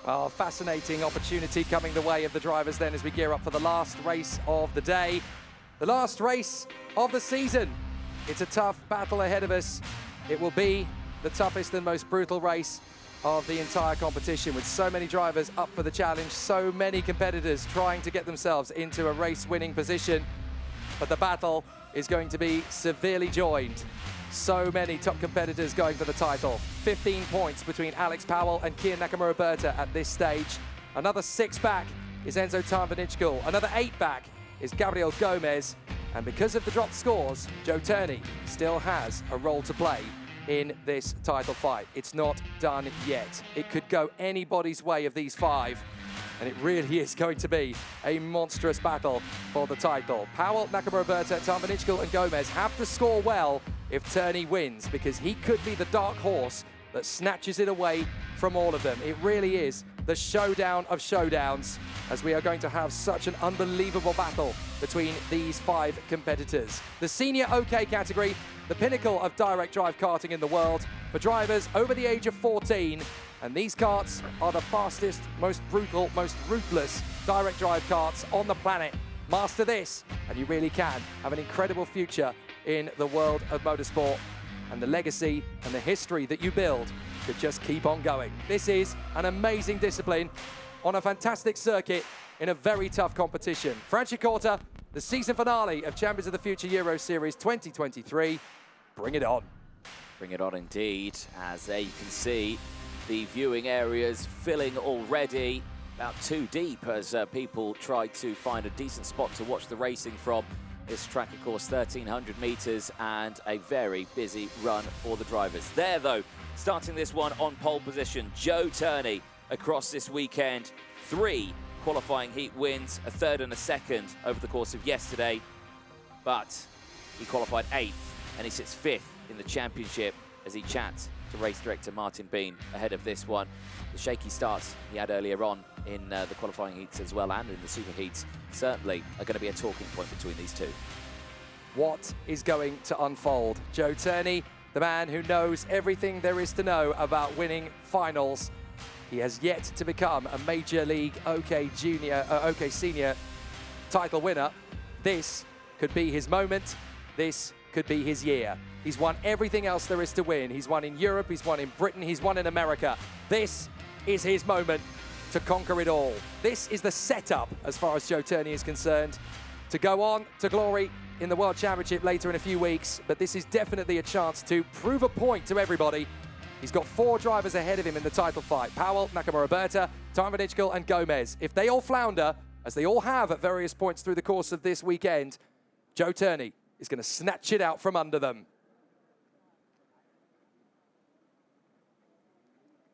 Oh, fascinating opportunity coming the way of the drivers then as we gear up for the last race of the day. The last race of the season. It's a tough battle ahead of us. It will be the toughest and most brutal race of the entire competition, with so many drivers up for the challenge, so many competitors trying to get themselves into a race-winning position. But the battle is going to be severely joined. So many top competitors going for the title. 15 points between Alex Powell and Kian Nakamura-Berta at this stage. Another 6 back is Enzo Tarnvanichkul. Another 8 back is Gabriel Gomez. And because of the dropped scores, Joe Turney still has a role to play in this title fight. It's not done yet. It could go anybody's way of these 5. And it really is going to be a monstrous battle for the title. Powell, Nakamura-Berta, Tarnvanichkul and Gomez have to score well if Turney wins, because he could be the dark horse that snatches it away from all of them. It really is the showdown of showdowns, as we are going to have such an unbelievable battle between these 5 competitors. The senior OK category, the pinnacle of direct drive karting in the world for drivers over the age of 14. And these karts are the fastest, most brutal, most ruthless direct drive karts on the planet. Master this, and you really can have an incredible future in the world of motorsport. And the legacy and the history that you build could just keep on going. This is an amazing discipline on a fantastic circuit in a very tough competition. Franciacorta, the season finale of Champions of the Future Euro Series 2023. Bring it on. Bring it on indeed, as there you can see the viewing areas filling already, about 2 deep as people try to find a decent spot to watch the racing from. This track, of course, 1,300 meters and a very busy run for the drivers. There, though, starting this one on pole position, Joe Turney across this weekend. 3 qualifying heat wins, a 3rd and a 2nd over the course of yesterday. But he qualified 8th and he sits 5th in the championship as he chats to race director Martin Bean ahead of this one. The shaky starts he had earlier on in the qualifying heats as well, and in the super heats, certainly are going to be a talking point between these 2. What is going to unfold? Joe Turney, the man who knows everything there is to know about winning finals. He has yet to become a Major League OK Senior title winner. This could be his moment. This could be his year. He's won everything else there is to win. He's won in Europe, he's won in Britain, he's won in America. This is his moment to conquer it all. This is the setup, as far as Joe Turney is concerned, to go on to glory in the World Championship later in a few weeks. But this is definitely a chance to prove a point to everybody. He's got 4 drivers ahead of him in the title fight: Powell, Nakamura-Berta, Tarnvanichkul and Gomez. If they all flounder, as they all have at various points through the course of this weekend, Joe Turney is going to snatch it out from under them.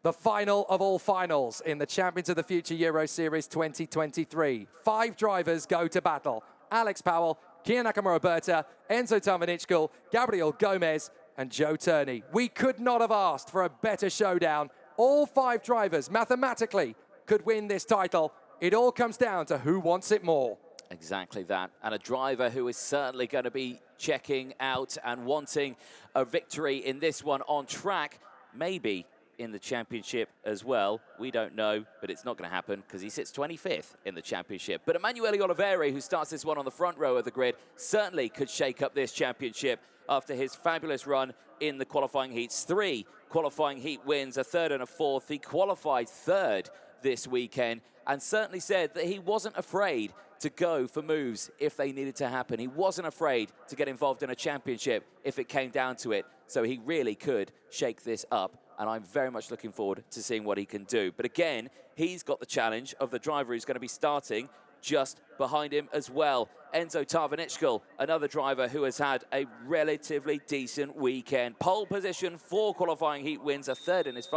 The final of all finals in the Champions of the Future Euro Series 2023. 5 drivers go to battle: Alex Powell, Kian Nakamura-Berta, Enzo Tarnvanichkul, Gabriel Gomez and Joe Turney. We could not have asked for a better showdown. All 5 drivers mathematically could win this title. It all comes down to who wants it more. Exactly that. And a driver who is certainly going to be checking out and wanting a victory in this one on track, maybe in the championship as well. We don't know, but it's not going to happen because he sits 25th in the championship. But Emanuele Olivieri, who starts this one on the front row of the grid, certainly could shake up this championship after his fabulous run in the qualifying heats. 3 qualifying heat wins, a 3rd and a 4th. He qualified 3rd this weekend and certainly said that he wasn't afraid to go for moves if they needed to happen. He wasn't afraid to get involved in a championship if it came down to it. So he really could shake this up, and I'm very much looking forward to seeing what he can do. But again, he's got the challenge of the driver who's going to be starting just behind him as well. Enzo Tarnvanichkul, another driver who has had a relatively decent weekend. Pole position, 4 qualifying heat wins, a 3rd in his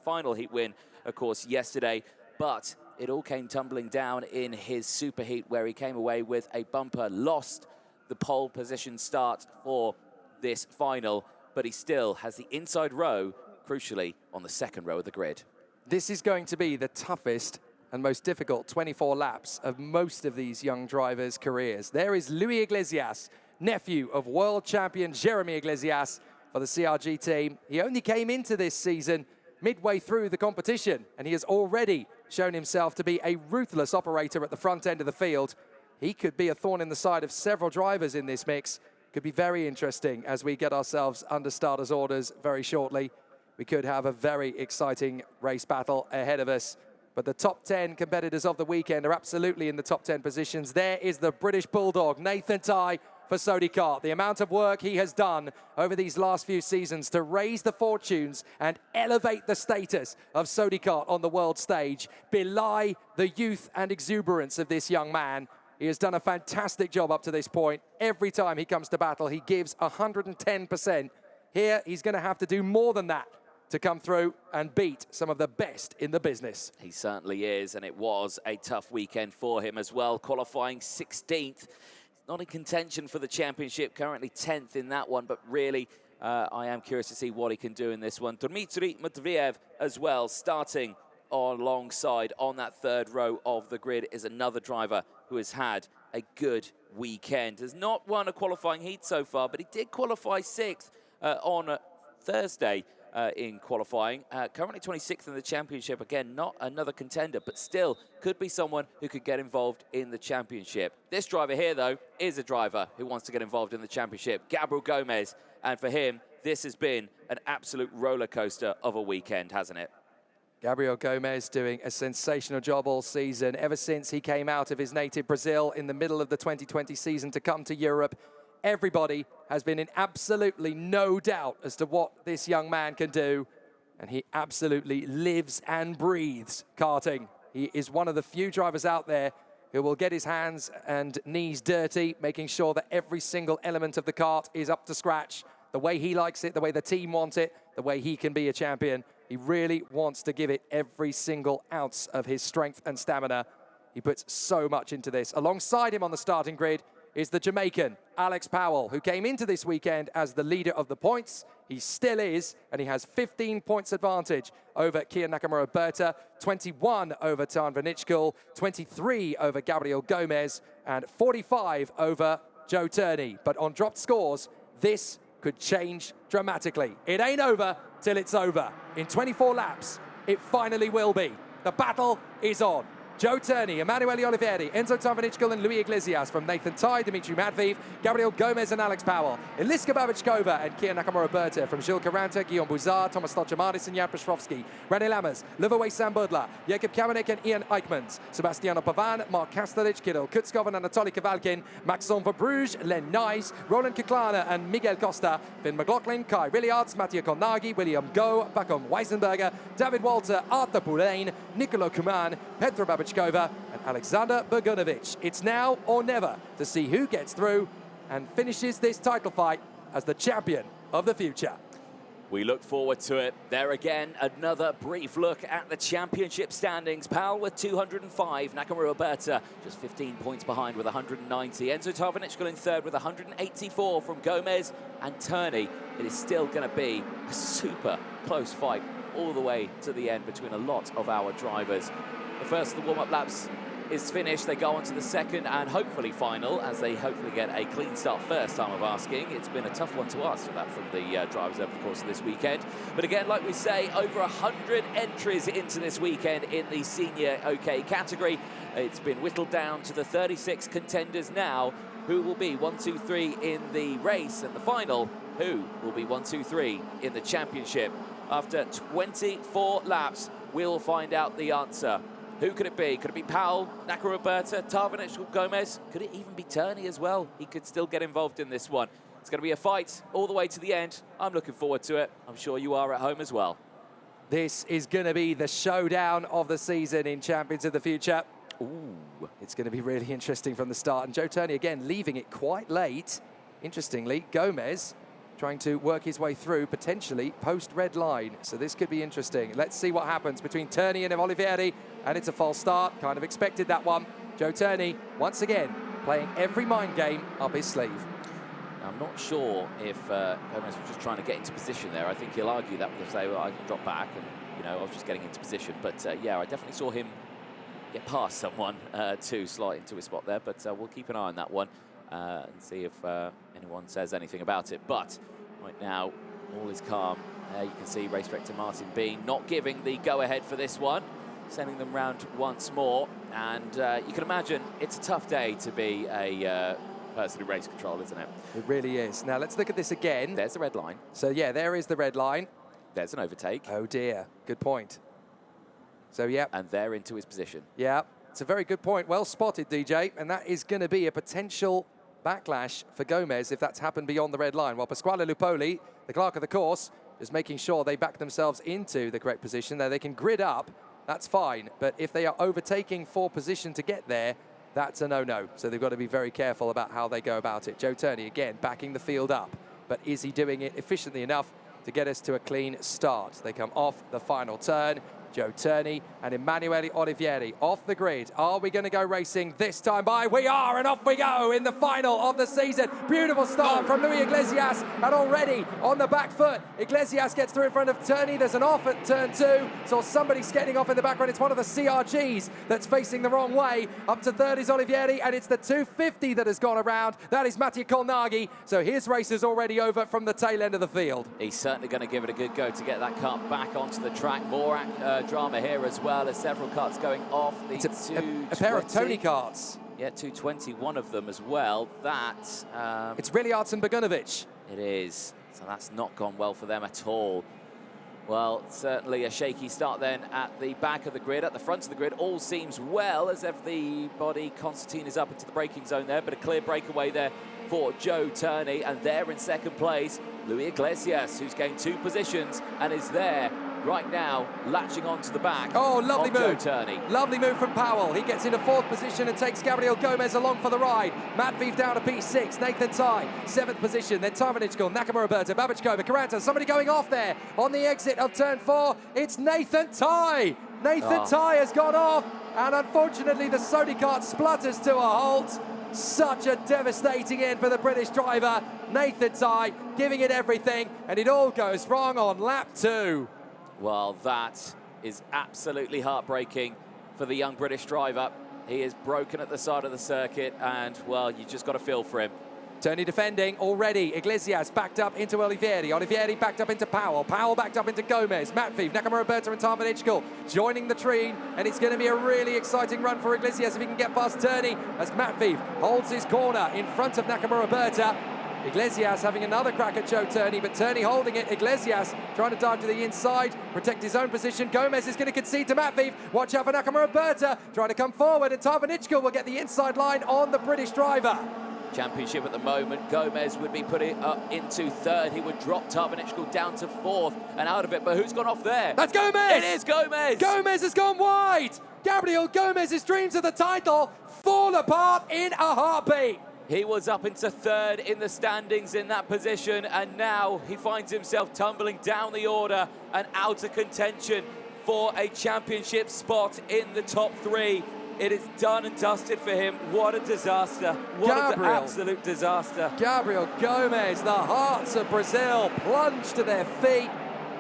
final heat win, of course, yesterday. But it all came tumbling down in his super heat, where he came away with a bumper, lost the pole position start for this final, but he still has the inside row, crucially, on the 2nd row of the grid. This is going to be the toughest and most difficult 24 laps of most of these young drivers' careers. There is Luis Iglesias, nephew of world champion Jeremy Iglesias for the CRG team. He only came into this season midway through the competition, and he has already shown himself to be a ruthless operator at the front end of the field. He could be a thorn in the side of several drivers in this mix. Could be very interesting as we get ourselves under starters' orders very shortly. We could have a very exciting race battle ahead of us. But the top 10 competitors of the weekend are absolutely in the top 10 positions. There is the British Bulldog, Nathan Tye, for Sodikart. The amount of work he has done over these last few seasons to raise the fortunes and elevate the status of Sodikart on the world stage belie the youth and exuberance of this young man. He has done a fantastic job up to this point. Every time he comes to battle, he gives 110%. Here, he's going to have to do more than that to come through and beat some of the best in the business. He certainly is, and it was a tough weekend for him as well, qualifying 16th. Not in contention for the championship, currently 10th in that one, but really, I am curious to see what he can do in this one. Dmitry Matviev as well, starting alongside on that third row of the grid, is another driver who has had a good weekend. Has not won a qualifying heat so far, but he did qualify 6th on Thursday in qualifying. Currently 26th in the championship. Again, not another contender, but still could be someone who could get involved in the championship. This driver here, though, is a driver who wants to get involved in the championship, Gabriel Gomez. And for him, this has been an absolute roller coaster of a weekend, hasn't it? Gabriel Gomez doing a sensational job all season, ever since he came out of his native Brazil in the middle of the 2020 season to come to Europe. Everybody has been in absolutely no doubt as to what this young man can do, and he absolutely lives and breathes karting. He is one of the few drivers out there who will get his hands and knees dirty, making sure that every single element of the kart is up to scratch, the way he likes it, the way the team want it, the way he can be a champion. He really wants to give it every single ounce of his strength and stamina. He puts so much into this. Alongside him on the starting grid is the Jamaican Alex Powell, who came into this weekend as the leader of the points. He still is, and he has 15 points advantage over Kia Nakamura-Berta, 21 over Tarnvanichkul, 23 over Gabriel Gomez, and 45 over Joe Turney. But on dropped scores, this could change dramatically. It ain't over till it's over. In 24 laps, it finally will be. The battle is on. Joe Turney, Emanuele Olivieri, Enzo Tarnvanichkul and Louis Iglesias from Nathan Tye, Dmitry Matviev, Gabriel Gomez and Alex Powell, Eliska Babichkova and Kia Nakamura-Berta from Gilles Caranta, Guillaume Bouzard, Thomas Stolchamanis and Jan Pestrovsky, René Lammers, Liverway Sam Budla, Jakub Kamenik and Ian Eichmans, Sebastiano Pavan, Mark Kastelic, Kirill Kutskov and Anatoly Kavalkin, Maxime Verbruge, Len Nice, Roland Kiklana and Miguel Costa, Finn McLaughlin, Kai Rilliards, Mattia Kolnagi, William Go, Pakom Weisenberger, David Walter, Arthur Poulain, Nicolo Kuman, Petro Babichkova and Alexander Bogunovic. It's now or never to see who gets through and finishes this title fight as the champion of the future. We look forward to it. There again, another brief look at the championship standings. Powell with 205, Nakamura-Berta just 15 points behind with 190. Enzo Tarnvanichkul in third with 184 from Gomez and Turney. It is still going to be a super close fight all the way to the end between a lot of our drivers. The first of the warm-up laps is finished. They go on to the second and hopefully final, as they hopefully get a clean start first, time of asking. It's been a tough one to ask for that from the drivers over the course of this weekend. But again, like we say, over 100 entries into this weekend in the senior OK category. It's been whittled down to the 36 contenders now. Who will be 1, 2, 3 in the race and the final? Who will be 1, 2, 3 in the championship? After 24 laps, we'll find out the answer. Who could it be? Could it be Powell, Nakamura-Berta, Tarnvanichkul, Gomez? Could it even be Turney as well? He could still get involved in this one. It's going to be a fight all the way to the end. I'm looking forward to it. I'm sure you are at home as well. This is going to be the showdown of the season in Champions of the Future. Ooh, it's going to be really interesting from the start. And Joe Turney, again, leaving it quite late. Interestingly, Gomez trying to work his way through, potentially post-red line. So this could be interesting. Let's see what happens between Turney and Olivieri. And it's a false start. Kind of expected that one. Joe Turney, once again, playing every mind game up his sleeve. I'm not sure if Gomez was just trying to get into position there. I think he'll argue that with say, well, I can drop back and, you know, I was just getting into position. But, yeah, I definitely saw him get past someone to slide into his spot there. But we'll keep an eye on that one and see if anyone says anything about it. But right now, all is calm You can see race director Martin Bean not giving the go-ahead for this one, sending them round once more. And you can imagine it's a tough day to be a person in race control, isn't it? It really is. Now let's look at this again. There's the red line. So yeah, there is the red line. There's an overtake. Oh dear, good point. So yeah. And they're into his position. Yeah, it's a very good point. Well spotted, DJ. And that is going to be a potential backlash for Gomez if that's happened beyond the red line. While Pasquale Lupoli, the clerk of the course, is making sure they back themselves into the correct position. There they can grid up, that's fine. But if they are overtaking for position to get there, that's a no-no. So they've got to be very careful about how they go about it. Joe Turney, again, backing the field up. But is he doing it efficiently enough to get us to a clean start? They come off the final turn. Joe Turney and Emanuele Olivieri off the grid. Are we going to go racing this time by? We are, and off we go in the final of the season. Beautiful start from Luis Iglesias, and already on the back foot, Iglesias gets through in front of Turney. There's an off at turn 2, so somebody's skating off in the background. It's one of the CRGs that's facing the wrong way. Up to third is Olivieri, and it's the 250 that has gone around. That is Mattia Kolnagi, so his race is already over from the tail end of the field. He's certainly going to give it a good go to get that car back onto the track. More drama here as well, as several carts going off. It's a pair of Tony carts. Yeah, 220, one of them as well. That it's Birel Art and Bogunovic. It is. So that's not gone well for them at all. Well, certainly a shaky start then at the back of the grid. At the front of the grid, all seems well, as everybody, Constantine is up into the braking zone there, but a clear breakaway there for Joe Turney. And there in second place, Luis Iglesias, who's gained 2 positions and is there right now, latching onto the back. Oh, lovely move. Joe Turney. Lovely move from Powell. He gets into 4th position and takes Gabriel Gomez along for the ride. Matveev down to P6. Nathan Tye, 7th position. Then Tarnvanichkul, Nakamura Roberta, Babichkova, Caranta. Somebody going off there on the exit of turn 4. It's Nathan Tye. Nathan Tye has gone off, and unfortunately the Sodikart splutters to a halt. Such a devastating end for the British driver. Nathan Tye giving it everything, and it all goes wrong on lap 2. Well, that is absolutely heartbreaking for the young British driver. He is broken at the side of the circuit, and, well, you just got to feel for him. Turney defending already. Iglesias backed up into Olivieri. Olivieri backed up into Powell. Powell backed up into Gomez. Matveev, Nakamura Roberta and Tarnvanichkul joining the treen, and it's going to be a really exciting run for Iglesias if he can get past Turney, as Matveev holds his corner in front of Nakamura Roberta. Iglesias having another crack at Joe Turney, but Turney holding it. Iglesias trying to dive to the inside, protect his own position. Gomez is going to concede to Matveev. Watch out for Nakamura Roberta, trying to come forward, and Tarnvanichkul will get the inside line on the British driver. Championship at the moment, Gomez would be put it up into 3rd. He would drop Tarnvanichkul down to 4th and out of it, but who's gone off there? That's Gomez! It is Gomez! Gomez has gone wide! Gabriel Gomez's dreams of the title fall apart in a heartbeat. He was up into 3rd in the standings in that position, and now he finds himself tumbling down the order and out of contention for a championship spot in the top 3. It is done and dusted for him. What a disaster. What an absolute disaster. Gabriel Gomez, the hearts of Brazil plunge to their feet,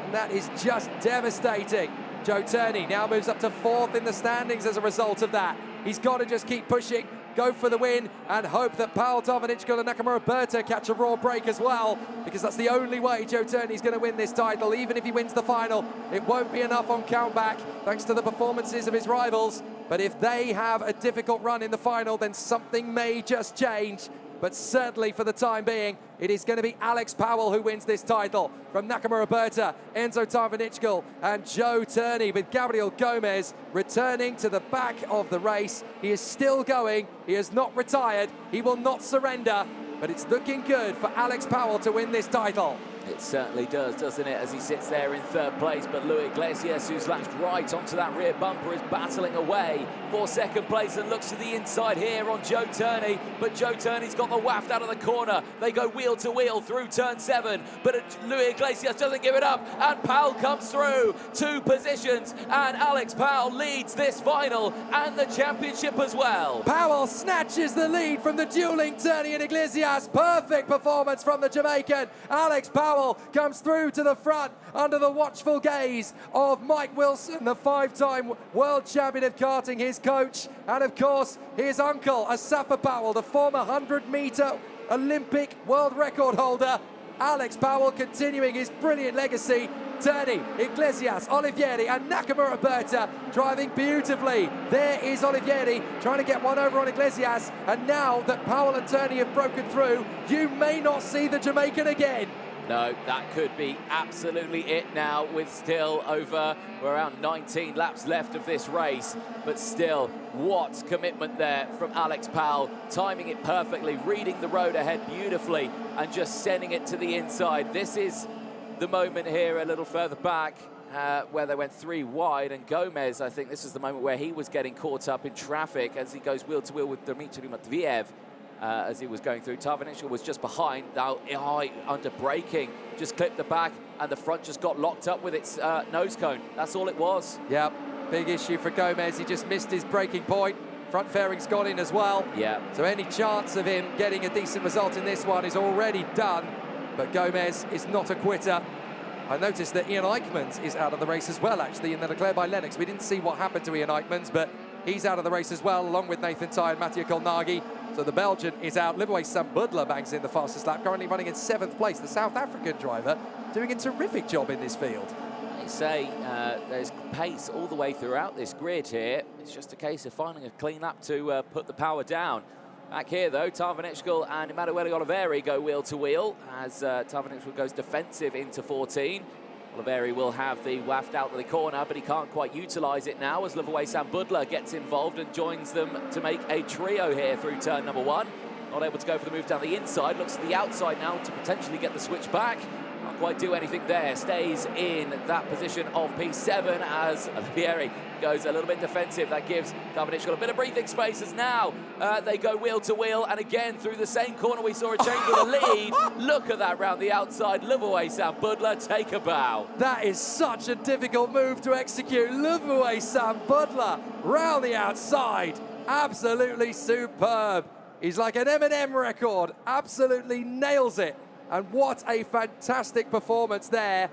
and that is just devastating. Joe Turney now moves up to 4th in the standings as a result of that. He's got to just keep pushing, go for the win, and hope that Powell, Tarnvanichkul and Nakamura Roberta catch a raw break as well, because that's the only way Joe Turney's going to win this title. Even if he wins the final, it won't be enough on countback, thanks to the performances of his rivals. But if they have a difficult run in the final, then something may just change. But certainly for the time being, it is going to be Alex Powell who wins this title from Nakamura Roberta, Enzo Tarnvanichkul and Joe Turney, with Gabriel Gomez returning to the back of the race. He is still going. He has not retired. He will not surrender. But it's looking good for Alex Powell to win this title. It certainly does, doesn't it, as he sits there in 3rd place. But Luis Iglesias, who's latched right onto that rear bumper, is battling away for 2nd place and looks to the inside here on Joe Turney. But Joe Turney's got the waft out of the corner. They go wheel to wheel through turn 7, but Luis Iglesias doesn't give it up, and Powell comes through 2 positions, and Alex Powell leads this final and the championship as well. Powell snatches the lead from the dueling Turney and Iglesias. Perfect performance from the Jamaican. Alex Powell comes through to the front under the watchful gaze of Mike Wilson, the 5-time world champion of karting, his coach, and of course his uncle, Asafa Powell, the former 100-meter Olympic world record holder. Alex Powell continuing his brilliant legacy Turney, Iglesias, Olivieri and Nakamura Berta driving beautifully. There is Olivieri trying to get one over on Iglesias, and now that Powell and Turney have broken through, you may not see the Jamaican again. No, that could be absolutely it now, with still over around 19 laps left of this race. But still, what commitment there from Alex Powell, timing it perfectly, reading the road ahead beautifully, and just sending it to the inside. This is the moment here a little further back where they went 3 wide, and Gomez, I think this is the moment where he was getting caught up in traffic as he goes wheel to wheel with Dmitry Matviev. As he was going through. Tarnvanichkul was just behind, now under braking, just clipped the back, and the front just got locked up with its nose cone. That's all it was. Yep, big issue for Gomez. He just missed his braking point. Front fairing's gone in as well. Yeah. So any chance of him getting a decent result in this one is already done. But Gomez is not a quitter. I noticed that Ian Eichmans is out of the race as well, actually, in the declared by Lennox. We didn't see what happened to Ian Eichmans, but he's out of the race as well, along with Nathan Tye and Mattia Kolnagi. So the Belgian is out. Liverway Sambudla bangs in the fastest lap, currently running in 7th place. The South African driver doing a terrific job in this field. They say there's pace all the way throughout this grid here. It's just a case of finding a clean lap to put the power down. Back here, though, Tarnvanichkul and Emanuele Olivieri go wheel to wheel as Tarnvanichkul goes defensive into 14. Olivieri will have the waft out of the corner, but he can't quite utilise it now as Liverway Sambudla gets involved and joins them to make a trio here through turn number 1. Not able to go for the move down the inside, looks to the outside now to potentially get the switch back. Can't quite do anything there, stays in that position of P7 as Olivieri goes a little bit defensive. That gives Tarnvanichkul a bit of breathing space as now they go wheel to wheel, and again through the same corner we saw a change of the lead. Look at that round the outside. Liverway Sambudla take a bow. That is such a difficult move to execute. Liverway Sambudla round the outside. Absolutely superb. He's like an M&M record. Absolutely nails it. And what a fantastic performance there.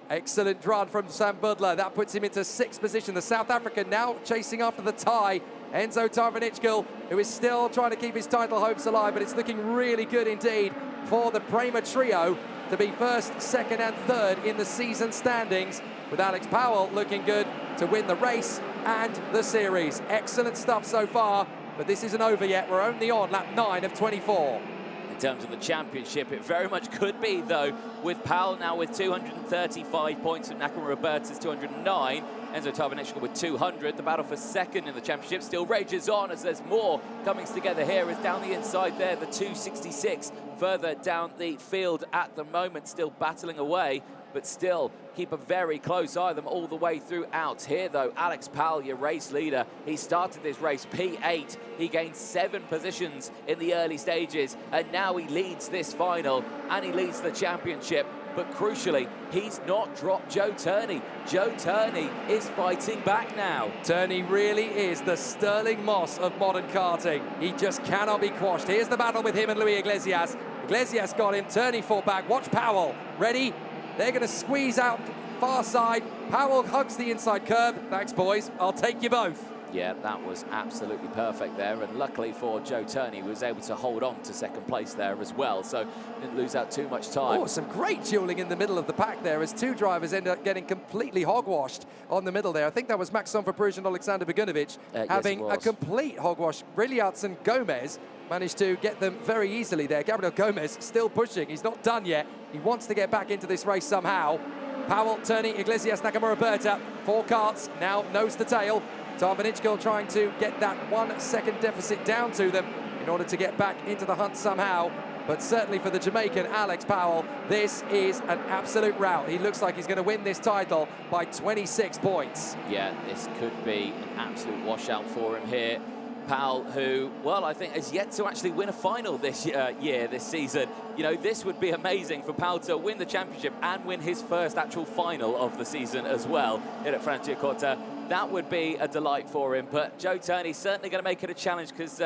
Excellent run from Sambudla. That puts him into 6th position. The South African now chasing after the tie. Enzo Tarnvanichkul, who is still trying to keep his title hopes alive, but it's looking really good indeed for the Prema trio to be 1st, 2nd and 3rd in the season standings, with Alex Powell looking good to win the race and the series. Excellent stuff so far, but this isn't over yet. We're only on lap 9 of 24. In terms of the championship, it very much could be, though, with Powell now with 235 points and Nakamura Berta's 209. Enzo Tarnvanichkul with 200. The battle for 2nd in the championship still rages on as there's more coming together here. As down the inside there, the 266 further down the field at the moment, still battling away, but still keep a very close eye on them all the way throughout. Here, though, Alex Powell, your race leader, he started this race P8. He gained 7 positions in the early stages, and now he leads this final, and he leads the championship. But crucially, he's not dropped Joe Turney. Joe Turney is fighting back now. Turney really is the Sterling Moss of modern karting. He just cannot be quashed. Here's the battle with him and Luis Iglesias. Iglesias got him, Turney fought back. Watch Powell, ready? They're going to squeeze out far side. Powell hugs the inside curb. Thanks, boys. I'll take you both. Yeah, that was absolutely perfect there. And luckily for Joe Turney, he was able to hold on to 2nd place there as well. So didn't lose out too much time. Oh, some great dueling in the middle of the pack there as 2 drivers end up getting completely hogwashed on the middle there. I think that was Maxon Verpruge and Alexander Beganovic having a complete hogwash. Brilliarts and Gomez managed to get them very easily there. Gabriel Gomez still pushing. He's not done yet. He wants to get back into this race somehow. Powell, Turney, Iglesias, Nakamura Berta. 4 karts, now nose to tail. Tarnvanichkul trying to get that 1 second deficit down to them in order to get back into the hunt somehow. But certainly for the Jamaican Alex Powell, this is an absolute rout. He looks like he's going to win this title by 26 points. Yeah, this could be an absolute washout for him here. Powell, who, well, I think has yet to actually win a final this this season. You know, this would be amazing for Powell to win the championship and win his first actual final of the season as well here at Franciacorta. That would be a delight for him. But Joe Turney certainly going to make it a challenge because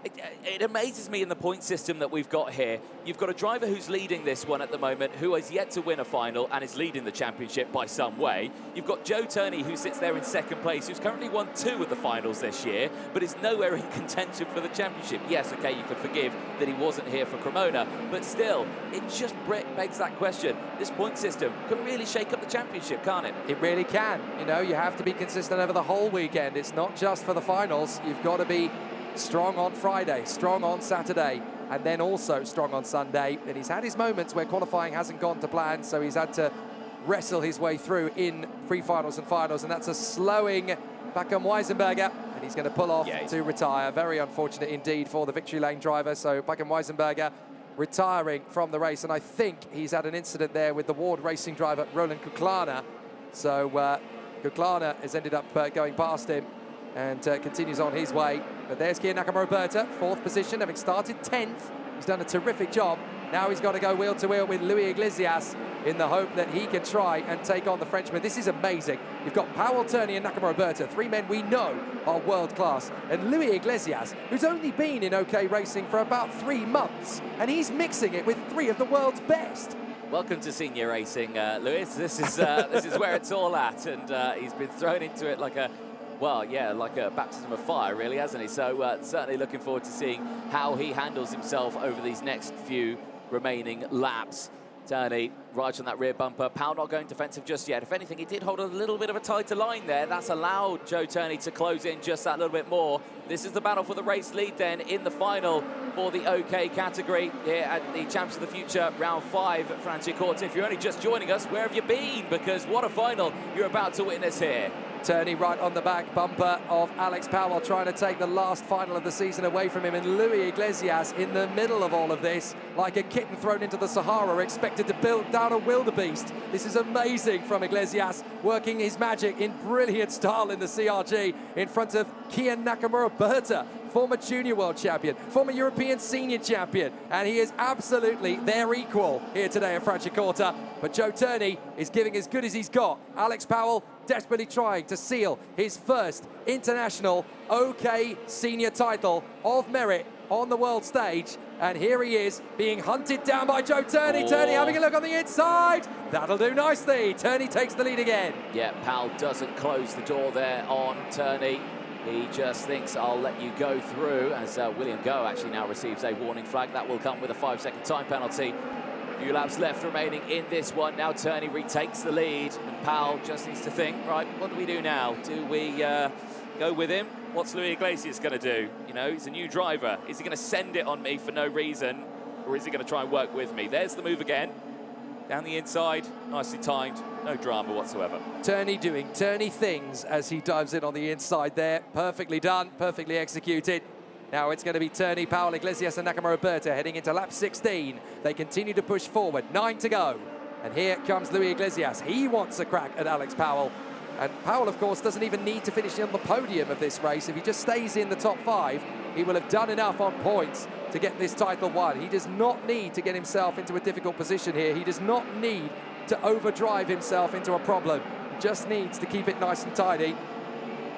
It amazes me in the point system that we've got here. You've got a driver who's leading this one at the moment, who has yet to win a final and is leading the championship by some way. You've got Joe Turney, who sits there in second place, who's currently won 2 of the finals this year, but is nowhere in contention for the championship. Yes, okay, you could forgive that he wasn't here for Cremona, but still, it just begs that question. This point system can really shake up the championship, can't it? It really can. You know, you have to be consistent over the whole weekend. It's not just for the finals. You've got to be strong on Friday, strong on Saturday, and then also strong on Sunday. And he's had his moments where qualifying hasn't gone to plan, so he's had to wrestle his way through in pre-finals and finals, and that's a slowing Backham Weisenberger, and he's going to pull off to retire. Very unfortunate indeed for the victory lane driver. So Backham Weisenberger retiring from the race, and I think he's had an incident there with the Ward Racing driver Roland Kuklana. So Kuklana has ended up going past him and continues on his way. But there's Kian Nakamura-Berta, 4th position, having started 10th. He's done a terrific job. Now he's got to go wheel to wheel with Louis Iglesias in the hope that he can try and take on the Frenchman. This is amazing. You've got Powell, Turney and Nakamura-Berta, 3 men we know are world class. And Louis Iglesias, who's only been in OK Racing for about 3 months, and he's mixing it with 3 of the world's best. Welcome to senior racing, Lewis. This is where it's all at, and he's been thrown into it like a, well, yeah, like a baptism of fire, really, hasn't he? So certainly looking forward to seeing how he handles himself over these next few remaining laps. Turney right on that rear bumper. Powell not going defensive just yet. If anything, he did hold a little bit of a tighter line there. That's allowed Joe Turney to close in just that little bit more. This is the battle for the race lead then in the final for the OK category here at the Champs of the Future round 5 at Franciacorta. If you're only just joining us, where have you been? Because what a final you're about to witness here. Turney right on the back bumper of Alex Powell, trying to take the last final of the season away from him, and Louis Iglesias in the middle of all of this, like a kitten thrown into the Sahara, expected to build down a wildebeest. This is amazing from Iglesias, working his magic in brilliant style in the CRG in front of Kian Nakamura-Berta, former junior world champion, former European senior champion, and he is absolutely their equal here today at Franciacorta. But Joe Turney is giving as good as he's got. Alex Powell desperately trying to seal his first international OK senior title of merit on the world stage. And here he is being hunted down by Joe Turney. Turney having a look on the inside. That'll do nicely. Turney takes the lead again. Yeah, Powell doesn't close the door there on Turney. He just thinks, I'll let you go through, as William Goh actually now receives a warning flag. That will come with a 5-second time penalty. Few laps left remaining in this one. Now Turney retakes the lead, and Powell just needs to think, right, what do we do now? Do we go with him? What's Louis Iglesias going to do? You know, he's a new driver. Is he going to send it on me for no reason, or is he going to try and work with me? There's the move again. Down the inside, nicely timed, no drama whatsoever. Turney doing Turney things as he dives in on the inside there. Perfectly done, perfectly executed. Now it's going to be Turney, Powell, Iglesias and Nakamura-Berta heading into lap 16. They continue to push forward, 9 to go. And here comes Louis Iglesias. He wants a crack at Alex Powell. And Powell, of course, doesn't even need to finish on the podium of this race. If he just stays in the top 5, he will have done enough on points to get this title won. He does not need to get himself into a difficult position here. He does not need to overdrive himself into a problem. He just needs to keep it nice and tidy.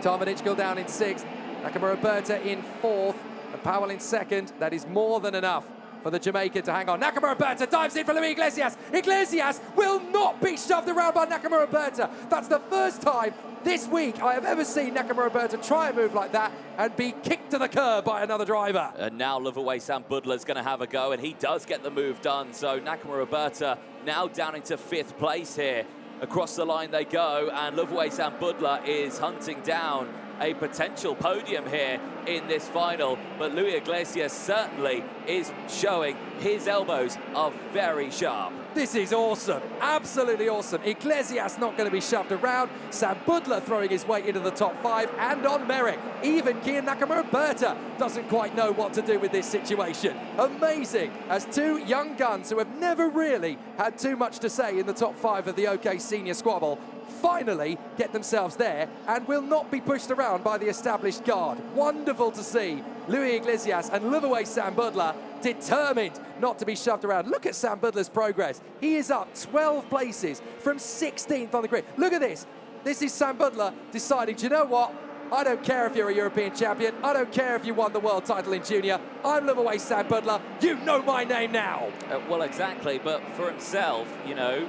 Tarnvanichkul down in 6th, Nakamura-Berta in 4th, and Powell in 2nd. That is more than enough for the Jamaican to hang on. Nakamura-Berta dives in for Louis Iglesias. Iglesias will not be shoved around by Nakamura-Berta. That's the first time this week I have ever seen Nakamura-Berta try a move like that and be kicked to the curb by another driver. And now Loveaway Sam Budler's going to have a go, and he does get the move done. So Nakamura-Berta now down into 5th place here. Across the line they go, and Loveaway Sam Budler is hunting down a potential podium here in this final, but Louis Iglesias certainly is showing his elbows are very sharp. This is awesome, absolutely awesome. Iglesias not going to be shoved around. Sam Budler throwing his weight into the top 5 and on merit. Even Kian Nakamura-Berta doesn't quite know what to do with this situation. Amazing, as 2 young guns who have never really had too much to say in the top 5 of the OK Senior Squabble finally get themselves there and will not be pushed around by the established guard. Wonderful to see Louis Iglesias and Loveaway Sam Budler determined not to be shoved around. Look at Sam Budler's progress. He is up 12 places from 16th on the grid. Look at this. This is Sam Budler deciding, do you know what? I don't care if you're a European champion. I don't care if you won the world title in junior. I'm Liverway Sam Budler. You know my name now. Well, exactly, but for himself, you know,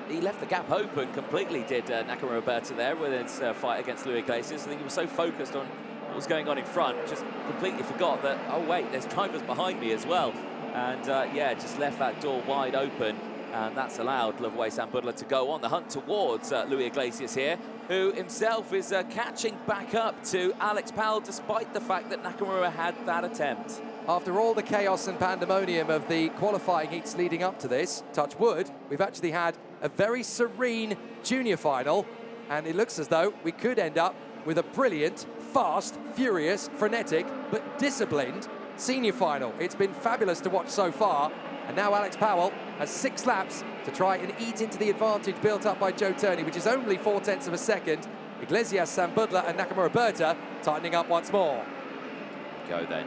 he left the gap open completely, did Nakamura Roberta there with his fight against Luis Iglesias. I think he was so focused on what was going on in front, just completely forgot that, oh wait, there's drivers behind me as well. And yeah, just left that door wide open. And that's allowed Liverway Sam Budler to go on the hunt towards Luis Iglesias here, who himself is catching back up to Alex Powell, despite the fact that Nakamura had that attempt. After all the chaos and pandemonium of the qualifying heats leading up to this, touch wood, we've actually had a very serene junior final, and it looks as though we could end up with a brilliant, fast, furious, frenetic, but disciplined senior final. It's been fabulous to watch so far, and now Alex Powell has 6 laps to try and eat into the advantage built up by Joe Turney, which is only 0.4 of a second. Iglesias, Sam Budler and Nakamura Roberta tightening up once more. Go then.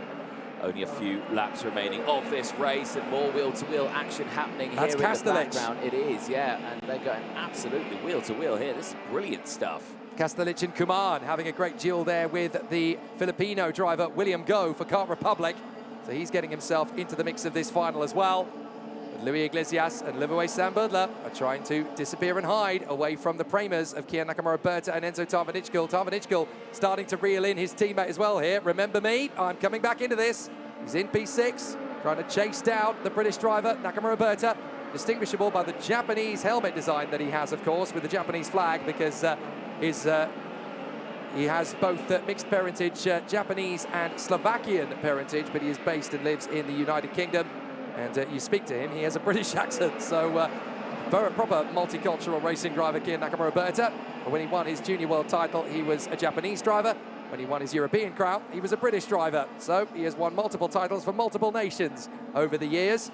Only a few laps remaining of this race, and more wheel-to-wheel action happening here in the background. It is, yeah, and they're going absolutely wheel-to-wheel here. This is brilliant stuff. Kastelich and Kuman having a great duel there with the Filipino driver William Go for Kart Republic. So he's getting himself into the mix of this final as well. But Luis Iglesias and Liverway Sam Budler are trying to disappear and hide away from the Premas of Kian Nakamura Roberta and Enzo Tarnvanichkul. Tarnvanichkul starting to reel in his teammate as well here. Remember me, I'm coming back into this. He's in P6, trying to chase down the British driver, Nakamura Roberta. Distinguishable by the Japanese helmet design that he has, of course, with the Japanese flag, because he has both mixed parentage, Japanese and Slovakian parentage, but he is based and lives in the United Kingdom. And you speak to him, he has a British accent. So very proper multicultural racing driver, Kian Nakamura Roberta. But when he won his junior world title, he was a Japanese driver. When he won his European crown, he was a British driver. So he has won multiple titles for multiple nations over the years.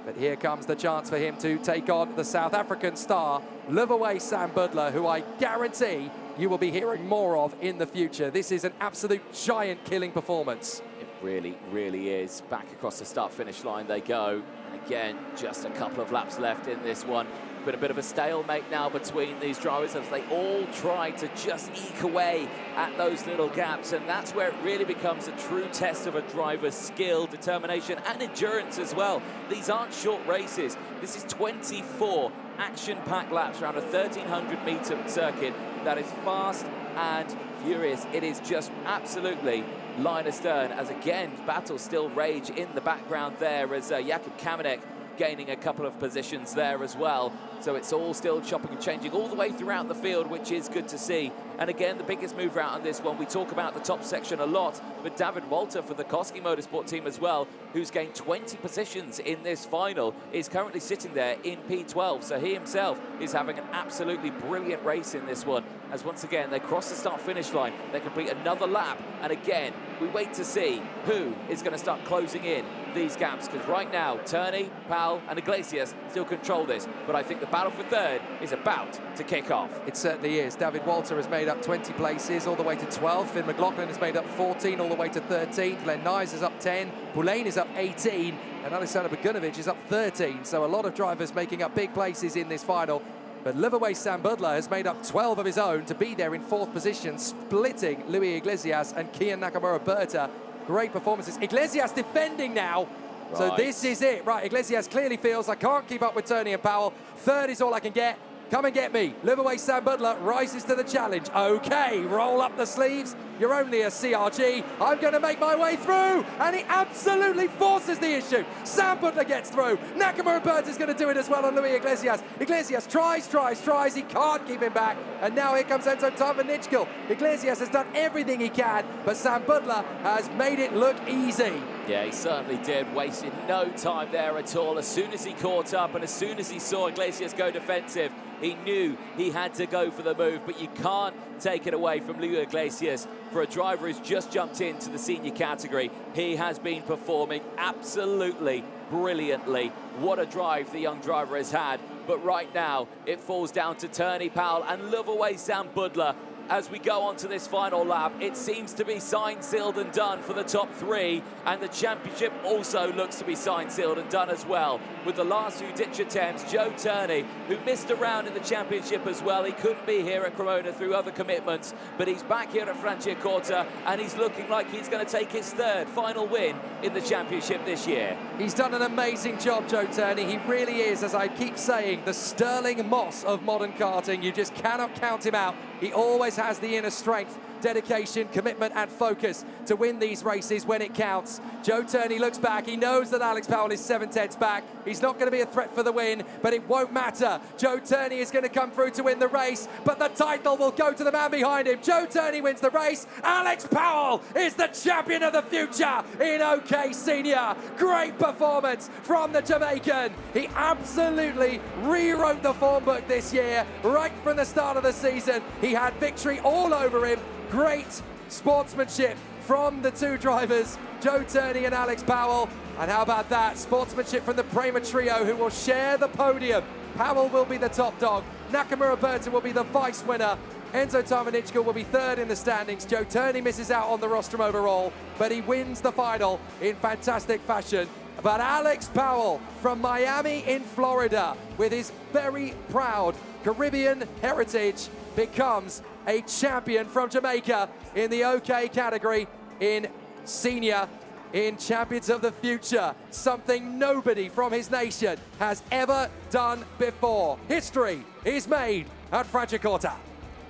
But here comes the chance for him to take on the South African star, Liverway Sam Budler, who I guarantee you will be hearing more of in the future. This is an absolute giant killing performance. It really, really is. Back across the start-finish line they go. And again, just a couple of laps left in this one. Been a bit of a stalemate now between these drivers as they all try to just eke away at those little gaps, and that's where it really becomes a true test of a driver's skill, determination and endurance as well. These aren't short races. This is 24 action-packed laps around a 1,300-meter circuit that is fast and furious. It is just absolutely line astern, as again battles still rage in the background there as Jakub Kamenek gaining a couple of positions there as well. So it's all still chopping and changing all the way throughout the field, which is good to see. And again, the biggest mover out on this one, we talk about the top section a lot, but David Walter for the Koski Motorsport team as well, who's gained 20 positions in this final, is currently sitting there in P12. So he himself is having an absolutely brilliant race in this one, as once again, they cross the start-finish line, they complete another lap, and again, we wait to see who is going to start closing in these gaps, because right now, Turney, Powell and Iglesias still control this, but I think the battle for third is about to kick off. It certainly is. David Walter has made up 20 places all the way to 12. Finn McLaughlin has made up 14 all the way to 13. Glenn Nyes is up 10. Poulain is up 18. And Alexander Bogunovic is up 13. So a lot of drivers making up big places in this final. But Liverway Sam Budler has made up 12 of his own to be there in 4th position, splitting Luis Iglesias and Kian Nakamura Roberta. Great performances. Iglesias defending now. Right. So this is it. Right, Iglesias clearly feels I can't keep up with Turney and Powell. Third is all I can get. Come and get me. Liverway Sam Budler rises to the challenge. Okay, roll up the sleeves. You're only a CRG. I'm going to make my way through. And he absolutely forces the issue. Sam Budler gets through. Nakamura Roberta is going to do it as well on Luis Iglesias. Iglesias tries. He can't keep him back. And now here comes Enzo Tarnvanichkul. Iglesias has done everything he can, but Sam Budler has made it look easy. Yeah, he certainly did. Wasted no time there at all. As soon as he caught up and as soon as he saw Iglesias go defensive, he knew he had to go for the move, but you can't take it away from Luis Iglesias. For a driver who's just jumped into the senior category, he has been performing absolutely brilliantly. What a drive the young driver has had. But right now, it falls down to Turney, Powell and Liverway Sam Budler as we go on to this final lap. It seems to be signed, sealed and done for the top three, and the championship also looks to be signed, sealed and done as well. With the last few ditch attempts, Joe Turney, who missed a round in the championship as well. He couldn't be here at Cremona through other commitments, but he's back here at Franciacorta, and he's looking like he's going to take his third final win in the championship this year. He's done an amazing job, Joe Turney. He really is, as I keep saying, the Sterling Moss of modern karting. You just cannot count him out. He always has the inner strength, dedication, commitment and focus to win these races when it counts. Joe Turney looks back. He knows that Alex Powell is 7/10 back. He's not going to be a threat for the win, but it won't matter. Joe Turney is going to come through to win the race, but the title will go to the man behind him. Joe Turney wins the race. Alex Powell is the champion of the future in OK Senior. Great performance from the Jamaican. He absolutely rewrote the form book this year. Right from the start of the season, he had victory all over him. Great sportsmanship from the two drivers, Joe Turney and Alex Powell. And how about that? Sportsmanship from the Prema trio, who will share the podium. Powell will be the top dog. Nakamura Berta will be the vice winner. Enzo Tarnvanichkul will be third in the standings. Joe Turney misses out on the rostrum overall, but he wins the final in fantastic fashion. But Alex Powell from Miami in Florida, with his very proud Caribbean heritage, becomes a champion from Jamaica in the OK category in senior, in Champions of the Future, something nobody from his nation has ever done before. History is made at Franciacorta.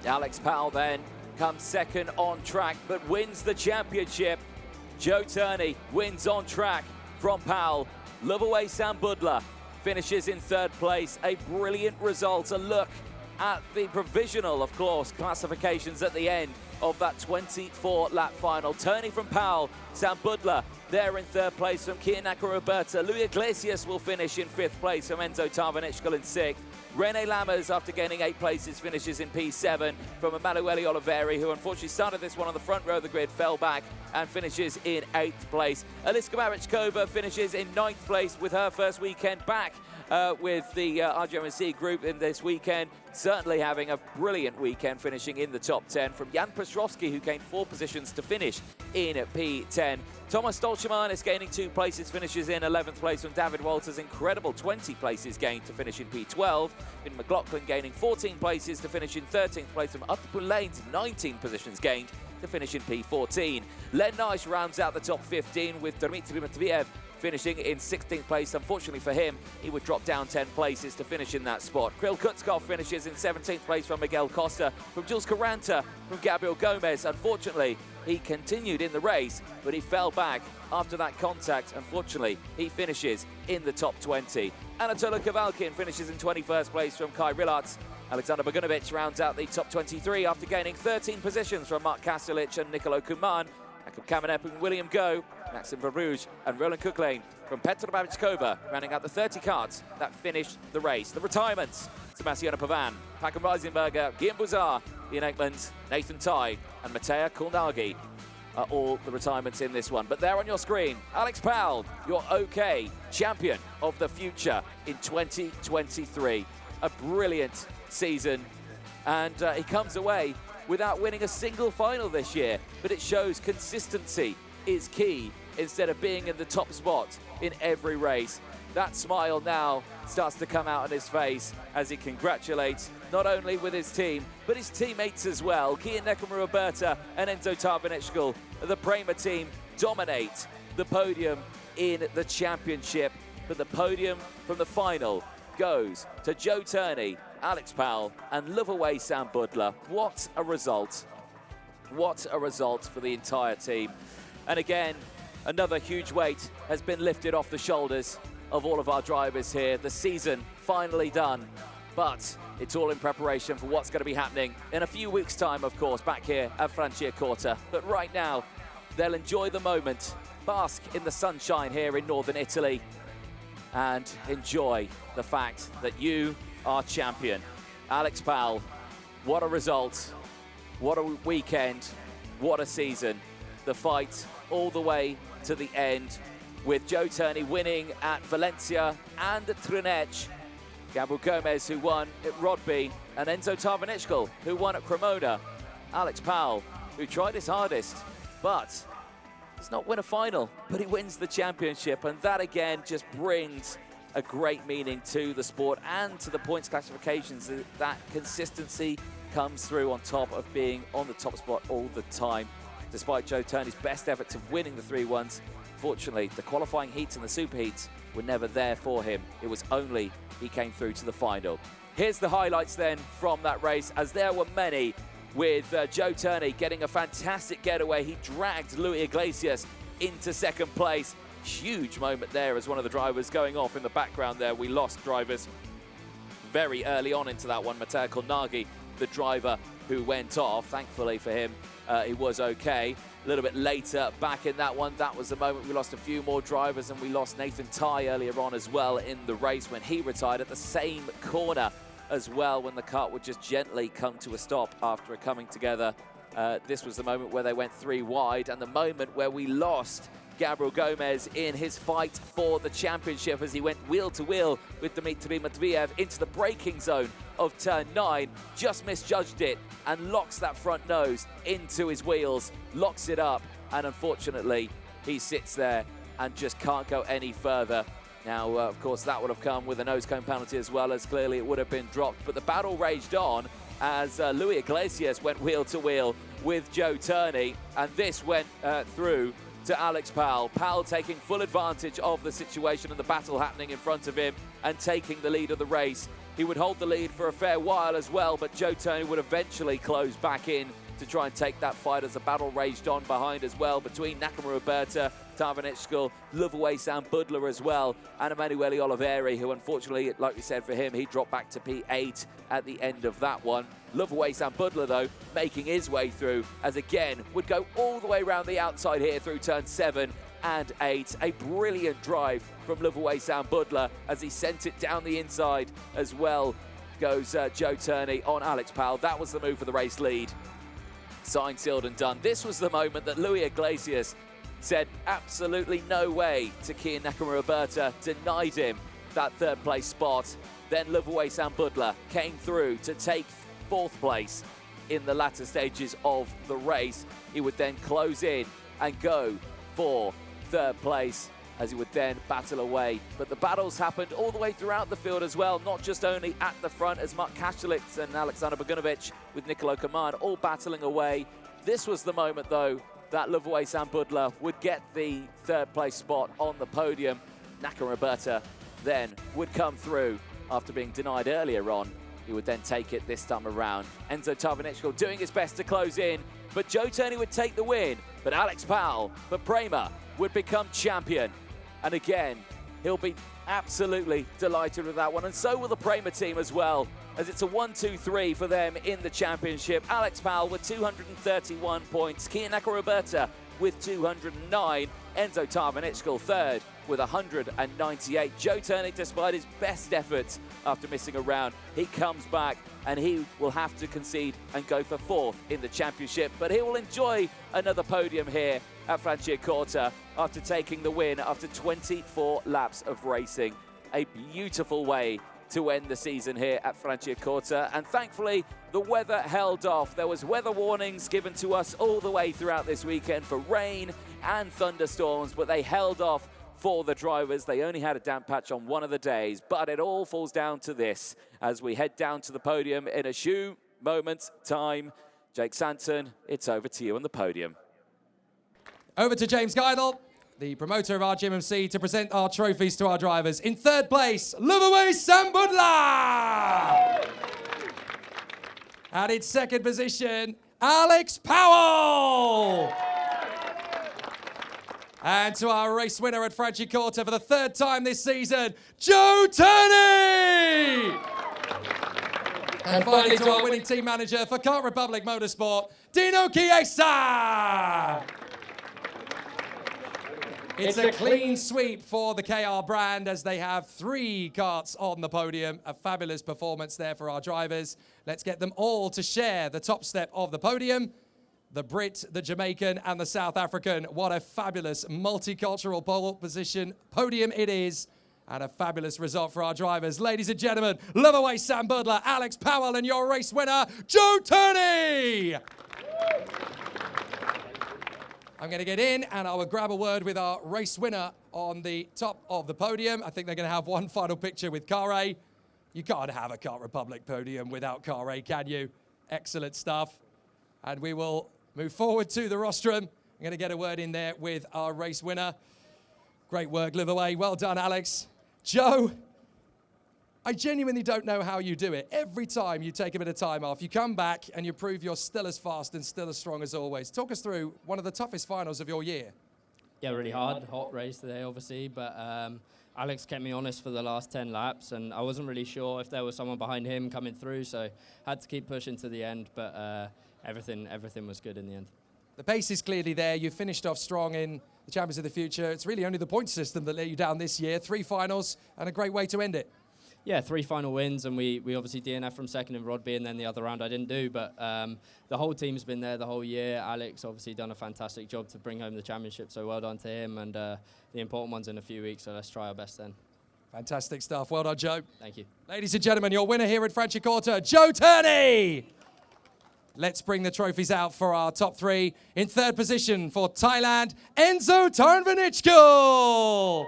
Alex Powell then comes second on track, but wins the championship. Joe Turney wins on track from Powell. Loveaway Sam Budler finishes in third place. A brilliant result. A look at the provisional, of course, classifications at the end of that 24-lap final. Turney from Powell, Sam Budler there in third place from Nakamura Roberta. Louis Iglesias will finish in fifth place from Enzo Tarnvanichkul in sixth. Rene Lammers, after gaining 8 places, finishes in P7 from Emanuele Olivieri, who unfortunately started this one on the front row of the grid, fell back and finishes in 8th place. Aliska Marichkova finishes in 9th place with her first weekend back with the RGMC group in this weekend. Certainly having a brilliant weekend, finishing in the top 10 from Jan Prostrovsky, who gained 4 positions to finish in P10. Thomas Stolcherman is gaining 2 places, finishes in 11th place from David Walters. Incredible 20 places gained to finish in P12. Finn McLaughlin gaining 14 places to finish in 13th place from Utterpool Lanes, 19 positions gained to finish in P14. Len Nice rounds out the top 15 with Dmitry Matviev finishing in 16th place. Unfortunately for him, he would drop down 10 places to finish in that spot. Kirill Kutskov finishes in 17th place from Miguel Costa, from Jules Caranta, from Gabriel Gomez. Unfortunately, he continued in the race, but he fell back after that contact. Unfortunately, he finishes in the top 20. Anatoly Kavalkin finishes in 21st place from Kai Rillarts. Alexander Bogunovic rounds out the top 23 after gaining 13 positions from Mark Kastelich and Nicolo Kuman. Jakub Kamenep and William Go, Maxim Verrouge and Roland Kuklane from Petra Babachkova, rounding out the 30 carts that finished the race. The retirements: Sebastiano Pavan, Paco Reisenberger, Guillaume Bouzard, Ian Ekman, Nathan Tye and Matej Kulnagi are all the retirements in this one. But there on your screen, Alex Powell, your OK champion of the future in 2023. A brilliant season, and he comes away without winning a single final this year, but it shows consistency is key instead of being in the top spot in every race. That smile now starts to come out on his face as he congratulates not only with his team, but his teammates as well. Kian Nakamura Roberta and Enzo Tarnvanichkul, the Prema team, dominate the podium in the championship. But the podium from the final goes to Joe Turney, Alex Powell and Loveaway Sam Budler. What a result. What a result for the entire team. And again, another huge weight has been lifted off the shoulders of all of our drivers here. The season finally done, but it's all in preparation for what's going to be happening in a few weeks' time, of course, back here at Franciacorta. But right now, they'll enjoy the moment, bask in the sunshine here in northern Italy, and enjoy the fact that you are champion. Alex Powell, what a result, what a weekend, what a season. The fight all the way to the end, with Joe Turney winning at Valencia and at Trinech, Gabriel Gomez, who won at Rodby, and Enzo Tarnvanichkul, who won at Cremona. Alex Powell, who tried his hardest, but does not win a final, but he wins the championship. And that again just brings a great meaning to the sport and to the points classifications. That consistency comes through on top of being on the top spot all the time. Despite Joe Turney's best efforts of winning the 3-1s, fortunately, the qualifying heats and the super heats were never there for him. It was only he came through to the final. Here's the highlights then from that race, as there were many, with Joe Turney getting a fantastic getaway. He dragged Louis Iglesias into second place. Huge moment there as one of the drivers going off in the background there. We lost drivers very early on into that one. Mateo Kolnagi, the driver who went off. Thankfully for him, he was okay. A little bit later back in that one, that was the moment we lost a few more drivers, and we lost Nathan Tye earlier on as well in the race when he retired at the same corner as well, when the kart would just gently come to a stop after coming together. This was the moment where they went 3 wide, and the moment where we lost Gabriel Gomez in his fight for the championship as he went wheel to wheel with Dmitry Matveyev into the braking zone of turn 9, just misjudged it and locks that front nose into his wheels, locks it up, and unfortunately he sits there and just can't go any further. Now, of course, that would have come with a nose cone penalty as well, as clearly it would have been dropped, but the battle raged on as Louis Iglesias went wheel to wheel with Joe Turney, and this went through to Alex Powell. Powell taking full advantage of the situation and the battle happening in front of him and taking the lead of the race. He would hold the lead for a fair while as well, but Joe Turney would eventually close back in to try and take that fight as the battle raged on behind as well between Nakamura Roberta, Tarnvanichkul, Lovaway Sam Budler as well, and Emanuele Olivieri, who unfortunately, like we said for him, he dropped back to P8 at the end of that one. Lovaway Sam Budler, though, making his way through, as again, would go all the way around the outside here through turn 7 and 8. A brilliant drive from Lovaway Sam Budler as he sent it down the inside as well. Goes Joe Turney on Alex Powell. That was the move for the race lead. Signed, sealed and done. This was the moment that Louis Iglesias said absolutely no way to Kian Nakamura Roberta, denied him that 3rd place spot. Then Lovaway Sam Budler came through to take 4th place in the latter stages of the race. He would then close in and go for 3rd place as he would then battle away. But the battles happened all the way throughout the field as well, not just only at the front as Mark Kastelitz and Alexander Bogunovic with Nicolo Kaman all battling away. This was the moment, though, that Lovaway Sam Budler would get the 3rd place spot on the podium. Nakamura Roberta then would come through after being denied earlier on. He would then take it this time around. Enzo Tarnvanichkul doing his best to close in, but Joe Turney would take the win. But Alex Powell for Prema would become champion. And again, he'll be absolutely delighted with that one. And so will the Prema team as well, as it's a 1-2-3 for them in the championship. Alex Powell with 231 points. Kian Nakamura Roberta with 209. Enzo Tarnvanichkul 3rd with 198. Joe Turney, despite his best efforts after missing a round, he comes back and he will have to concede and go for 4th in the championship. But he will enjoy another podium here at Franciacorta after taking the win after 24 laps of racing. A beautiful way to end the season here at Franciacorta, and thankfully the weather held off. There was weather warnings given to us all the way throughout this weekend for rain and thunderstorms, but they held off for the drivers. They only had a damp patch on one of the days, but it all falls down to this as we head down to the podium in a few moments' time. Jake Santon, it's over to you on the podium. Over to James Geidel, the promoter of our GMMC, to present our trophies to our drivers. In 3rd place, Lovaway Sam Budler! And in 2nd position, Alex Powell! And to our race winner at Franciacorta for the 3rd time this season, Joe Turney! And finally to our winning team manager for Kart Republic Motorsport, Dino Chiesa! It's a clean sweep for the KR brand as they have 3 karts on the podium. A fabulous performance there for our drivers. Let's get them all to share the top step of the podium. The Brit, the Jamaican, and the South African. What a fabulous multicultural pole position podium it is. And a fabulous result for our drivers. Ladies and gentlemen, Lovaway Sam Budler, Alex Powell, and your race winner, Joe Turney! I'm going to get in and I will grab a word with our race winner on the top of the podium. I think they're going to have one final picture with Kare. You can't have a Kart Republic podium without Kare, can you? Excellent stuff. And we will move forward to the rostrum. I'm going to get a word in there with our race winner. Great work, live away. Well done, Alex. Joe, I genuinely don't know how you do it. Every time you take a bit of time off, you come back and you prove you're still as fast and still as strong as always. Talk us through one of the toughest finals of your year. Yeah, really hard. Hot race today, obviously, but Alex kept me honest for the last 10 laps, and I wasn't really sure if there was someone behind him coming through, so had to keep pushing to the end, but everything was good in the end. The pace is clearly there. You finished off strong in the Champions of the Future. It's really only the point system that let you down this year. 3 finals and a great way to end it. Yeah, 3 final wins, and we obviously DNF from second in Rodby, and then the other round I didn't do, but the whole team's been there the whole year. Alex obviously done a fantastic job to bring home the championship, so well done to him, and the important one's in a few weeks, so let's try our best then. Fantastic stuff. Well done, Joe. Thank you. Ladies and gentlemen, your winner here at Franciacorta, Joe Turney. Let's bring the trophies out for our top 3. In 3rd position for Thailand, Enzo Tarnvanichkul.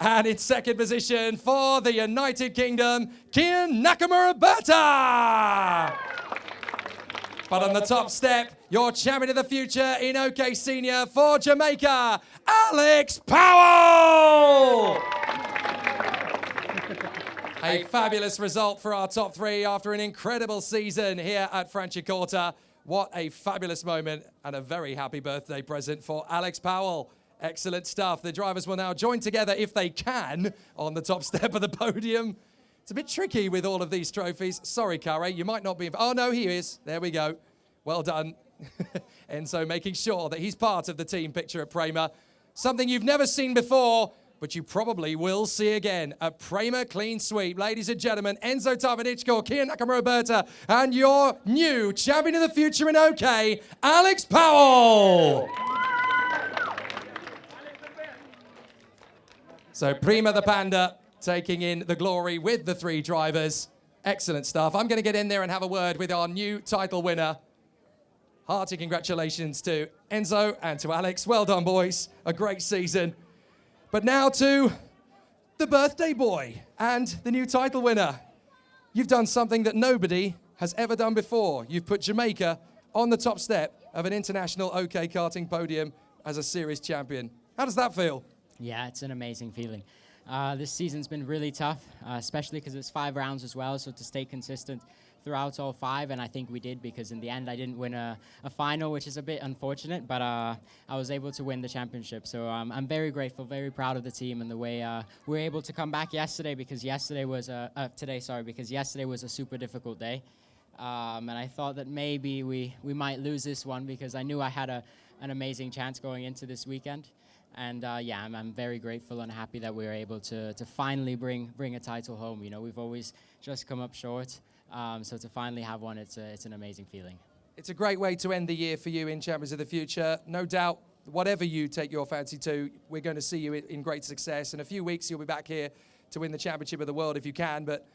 And in 2nd position for the United Kingdom, Kian Nakamura-Berta. But on the top step, your champion of the future in OK Senior for Jamaica, Alex Powell. A fabulous result for our top 3 after an incredible season here at Franciacorta. What a fabulous moment and a very happy birthday present for Alex Powell. Excellent stuff. The drivers will now join together, if they can, on the top step of the podium. It's a bit tricky with all of these trophies. Sorry, Kare, you might not be... Oh, no, he is. There we go. Well done. Enzo making sure that he's part of the team picture at Prema. Something you've never seen before, but you probably will see again. A Prema clean sweep. Ladies and gentlemen, Enzo Tarnvanichkul, Kian Nakamura-Berta, and your new champion of the future in OK, Alex Powell. So Prema the Panda taking in the glory with the 3 drivers. Excellent stuff. I'm going to get in there and have a word with our new title winner. Hearty congratulations to Enzo and to Alex. Well done, boys. A great season. But now to the birthday boy and the new title winner. You've done something that nobody has ever done before. You've put Jamaica on the top step of an international OK karting podium as a series champion. How does that feel? Yeah, it's an amazing feeling. This season's been really tough, especially because it's 5 rounds as well, so to stay consistent throughout all 5, and I think we did, because in the end I didn't win a final, which is a bit unfortunate, but I was able to win the championship, so I'm very grateful, very proud of the team and the way we were able to come back yesterday, because yesterday was because yesterday was a super difficult day, and I thought that maybe we might lose this one, because I knew I had an amazing chance going into this weekend. And yeah, I'm very grateful and happy that we were able to finally bring a title home. You know, we've always just come up short. So to finally have one, it's an amazing feeling. It's a great way to end the year for you in Champions of the Future. No doubt, whatever you take your fancy to, we're going to see you in great success. In a few weeks, you'll be back here to win the Championship of the World if you can. But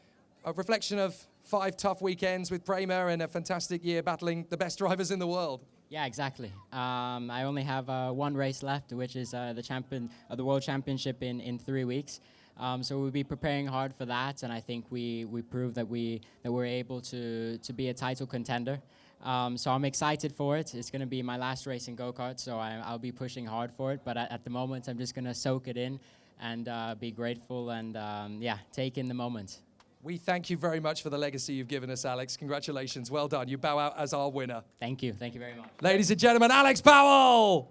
a reflection of 5 tough weekends with Prema and a fantastic year battling the best drivers in the world. Yeah, exactly. I only have 1 race left, which is the World Championship in 3 weeks. So we'll be preparing hard for that, and I think we proved that we're able to be a title contender. So I'm excited for it. It's going to be my last race in go-kart, so I'll be pushing hard for it. But at the moment, I'm just going to soak it in and be grateful and yeah, take in the moment. We thank you very much for the legacy you've given us, Alex. Congratulations. Well done. You bow out as our winner. Thank you. Thank you very much. Ladies and gentlemen, Alex Powell.